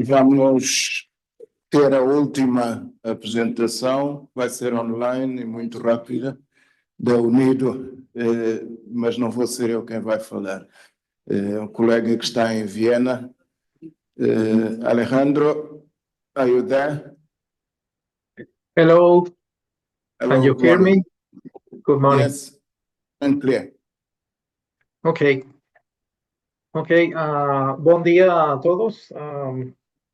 Vamos ter a última apresentação, vai ser online e muito rápida, da UNIDO, mas não vou ser eu quem vai falar. Um colega que está em Viena. Alejandro, are you there? Hello. Hello, Can you hear me? Good morning. Yes, and clear. Okay. Okay. Bom dia a todos.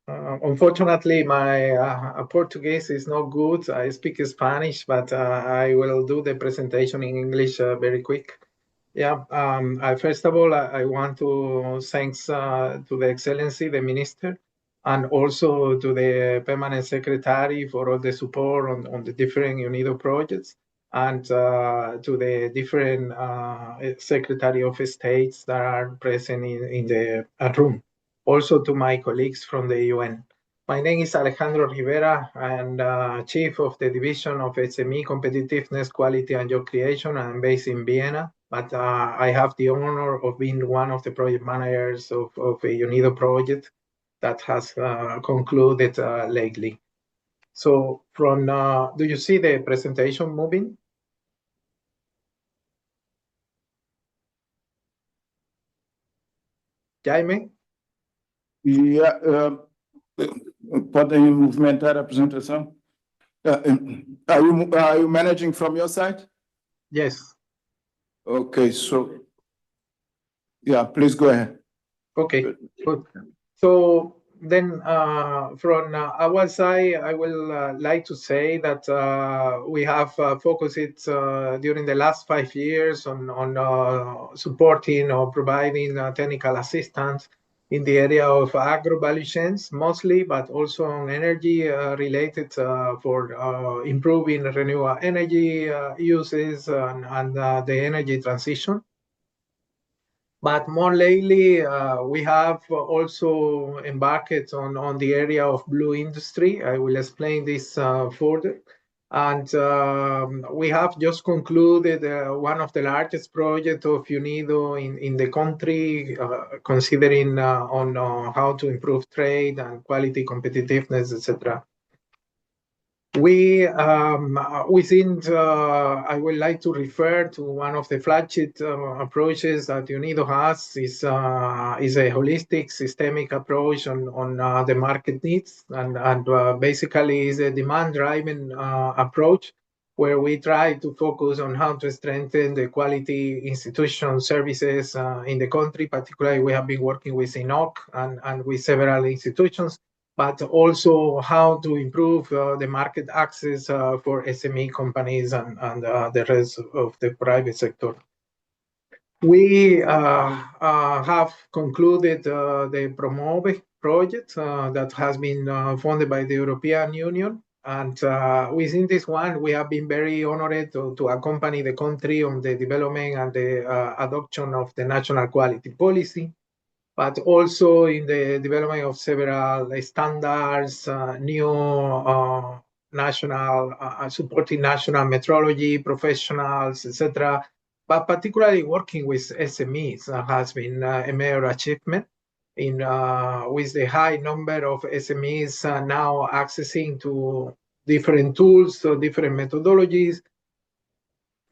Unfortunately, my Portuguese is not good. I speak Spanish, but I will do the presentation in English very quick. Yeah. First of all, I want to thanks to the Excellency, the Minister, and also to the Permanent Secretary for all the support on the different UNIDO projects, and to the different Secretary of States that are present in the room. Also to my colleagues from the UN. My name is Alejandro Rivera, and Chief of the Division of SME Competitiveness, Quality and Job Creation. I'm based in Vienna, but I have the honor of being one of the project managers of a UNIDO project that has concluded lately. So from, do you see the presentation moving? Jaime? Yeah, podem movimentar a apresentação? Are you managing from your side? Yes. Okay, so yeah, please go ahead. Okay, good. So then from our side, I will like to say that we have focused during the last 5 years on supporting or providing technical assistance in the area of agro value chains mostly, but also on energy related for improving renewable energy uses and the energy transition. But more lately, we have also embarked on the area of blue industry. I will explain this further. And we have just concluded one of the largest projects of UNIDO in the country, considering on how to improve trade and quality, competitiveness, etc. We think I would like to refer to one of the flagship approaches that UNIDO has is a holistic systemic approach on the market needs, and basically is a demand-driven approach where we try to focus on how to strengthen the quality institution services in the country. Particularly, we have been working with INOC and with several institutions, but also how to improve the market access for SME companies and the rest of the private sector. We have concluded the PROMOVE project that has been funded by the European Union. And within this one, we have been very honored to accompany the country on the development and the adoption of the national quality policy, but also in the development of several standards, new national, supporting national metrology, professionals, etc. But particularly working with SMEs has been a major achievement in with the high number of SMEs now accessing to different tools, so different methodologies,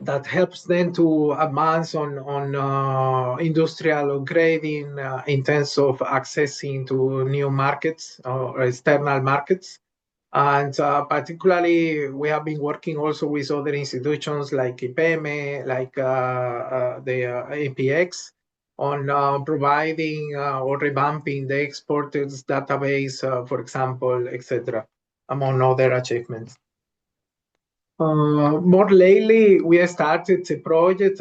that helps them to advance on industrial upgrading in terms of accessing to new markets or external markets. And particularly, we have been working also with other institutions like PME, like the APX, on providing or revamping the exporters database, for example, etc., among other achievements. More lately, we started a project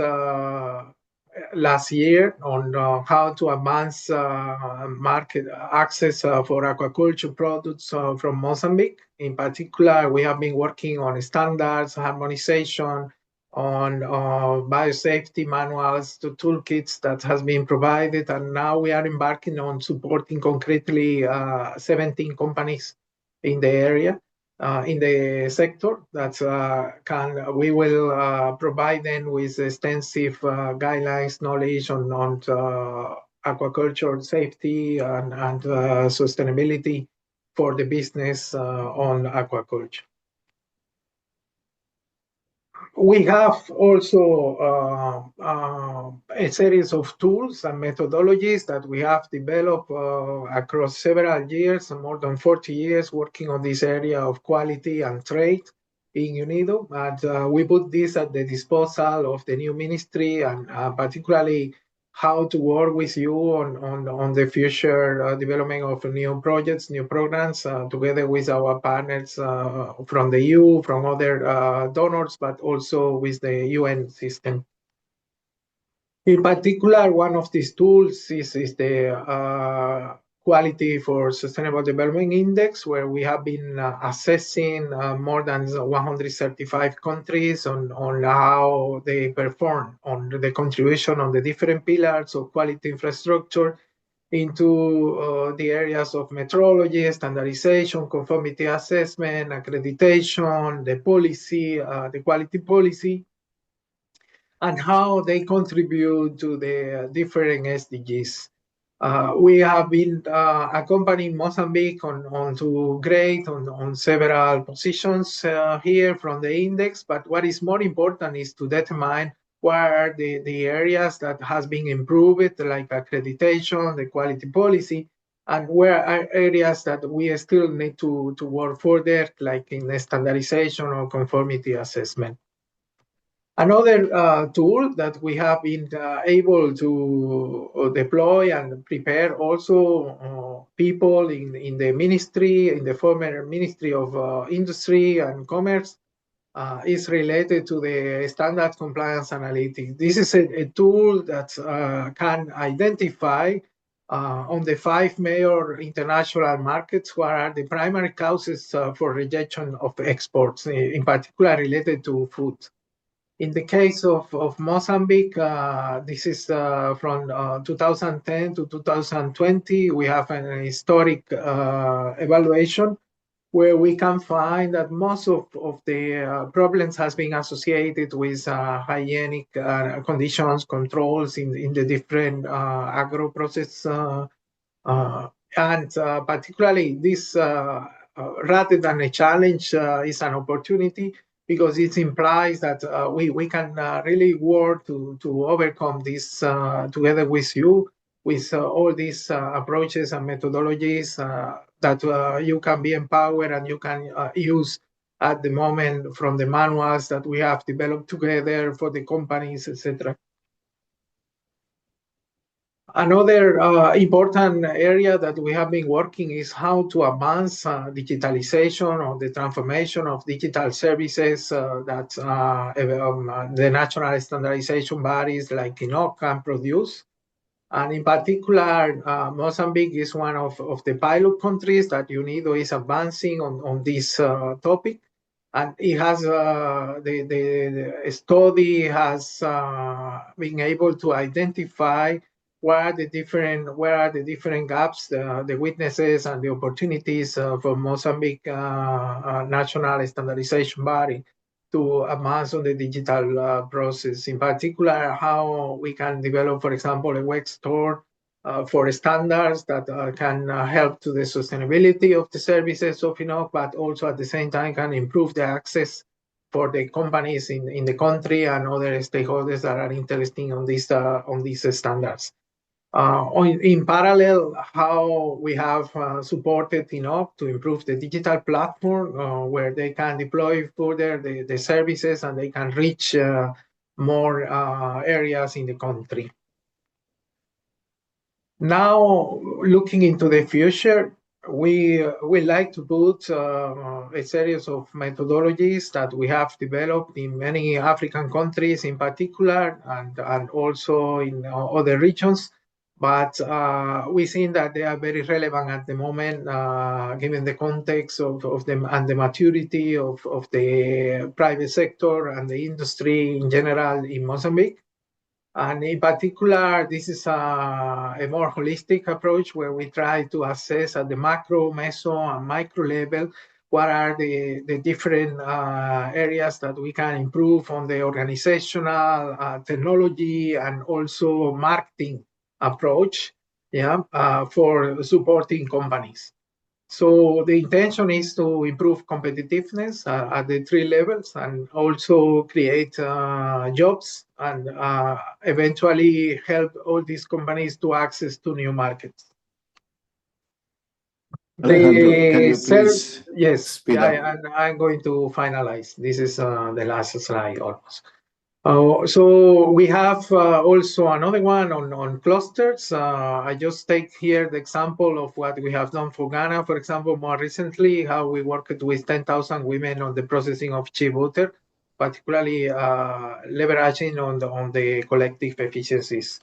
last year on how to advance market access for aquaculture products from Moçambique. In particular, we have been working on standards, harmonization, on biosafety manuals, to toolkits that has been provided, and now we are embarking on supporting concretely 17 companies in the area. In the sector that we will provide them with extensive guidelines, knowledge on aquaculture safety and sustainability for the business on aquaculture. We have also a series of tools and methodologies that we have developed across several years, more than 40 years, working on this area of quality and trade in UNIDO. And we put this at the disposal of the new ministry, and particularly how to work with you on the future development of new projects, new programs, together with our partners from the EU, from other donors, but also with the UN system. In particular, one of these tools is the Quality for Sustainable Development Index, where we have been assessing more than 135 countries on how they perform on the contribution on the different pillars of quality infrastructure into the areas of metrology, standardization, conformity assessment, accreditation, the policy, the quality policy, and how they contribute to the different SDGs. We have been accompanying Moçambique on to grade on several positions here from the index, but what is more important is to determine where are the areas that has been improved, like accreditation, the quality policy, and where are areas that we still need to work further, like in the standardization or conformity assessment. Another tool that we have been able to deploy and prepare also people in the ministry, in the former Ministry of Industry and Commerce, is related to the standard compliance analytics. This is a tool that can identify on the 5 major international markets what are the primary causes for rejection of exports, in particular related to food. In the case of Mozambique, this is from 2010 to 2020. We have an historic evaluation where we can find that most of the problems has been associated with hygienic conditions, controls in the different agro process. And particularly this, rather than a challenge, is an opportunity, because it implies that we can really work to overcome this together with you, with all these approaches and methodologies that you can be empowered and you can use at the moment from the manuals that we have developed together for the companies, etc. Another important area that we have been working is how to advance digitalization or the transformation of digital services that the national standardization bodies like INOC can produce. And in particular, Mozambique is one of the pilot countries that UNIDO is advancing on this topic. And it has, the study has been able to identify where are the different gaps, the weaknesses and the opportunities for Mozambique national standardization body to advance on the digital process. In particular, how we can develop, for example, a web store for standards that can help to the sustainability of the services of INOC, but also at the same time can improve the access for the companies in the country and other stakeholders that are interested on these standards. In parallel, how we have supported INOC to improve the digital platform where they can deploy further the services and they can reach more areas in the country. Now, looking into the future, we like to put a series of methodologies that we have developed in many African countries in particular, and also in other regions. But we think that they are very relevant at the moment, given the context of them and the maturity of the private sector and the industry in general in Mozambique. And in particular, this is a more holistic approach where we try to assess at the macro, meso, and micro level what are the different areas that we can improve on the organizational, technology, and also marketing approach, for supporting companies. So the intention is to improve competitiveness at the 3 levels and also create jobs and eventually help all these companies to access to new markets. Alejandro, can you please speed up? I'm going to finalize. This is the last slide almost. So we have also another one on clusters. I just take here the example of what we have done for Ghana, for example, more recently, how we worked with 10,000 women on the processing of shea butter, particularly leveraging on the collective efficiencies.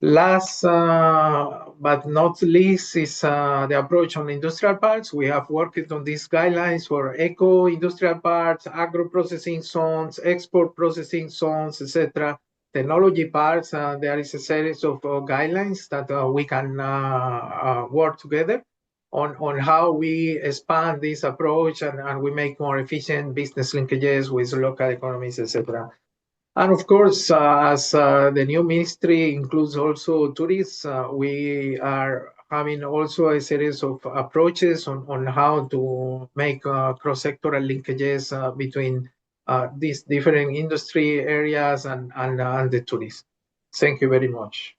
Last but not least is the approach on industrial parks. We have worked on these guidelines for eco-industrial parks, agro-processing zones, export processing zones, etc. Technology parks, there is a series of guidelines that we can work together on how we expand this approach and we make more efficient business linkages with local economies, etc. And of course, as the new ministry includes also tourists, we are having also a series of approaches on how to make cross-sectoral linkages between these different industry areas and the tourists. Thank you very much.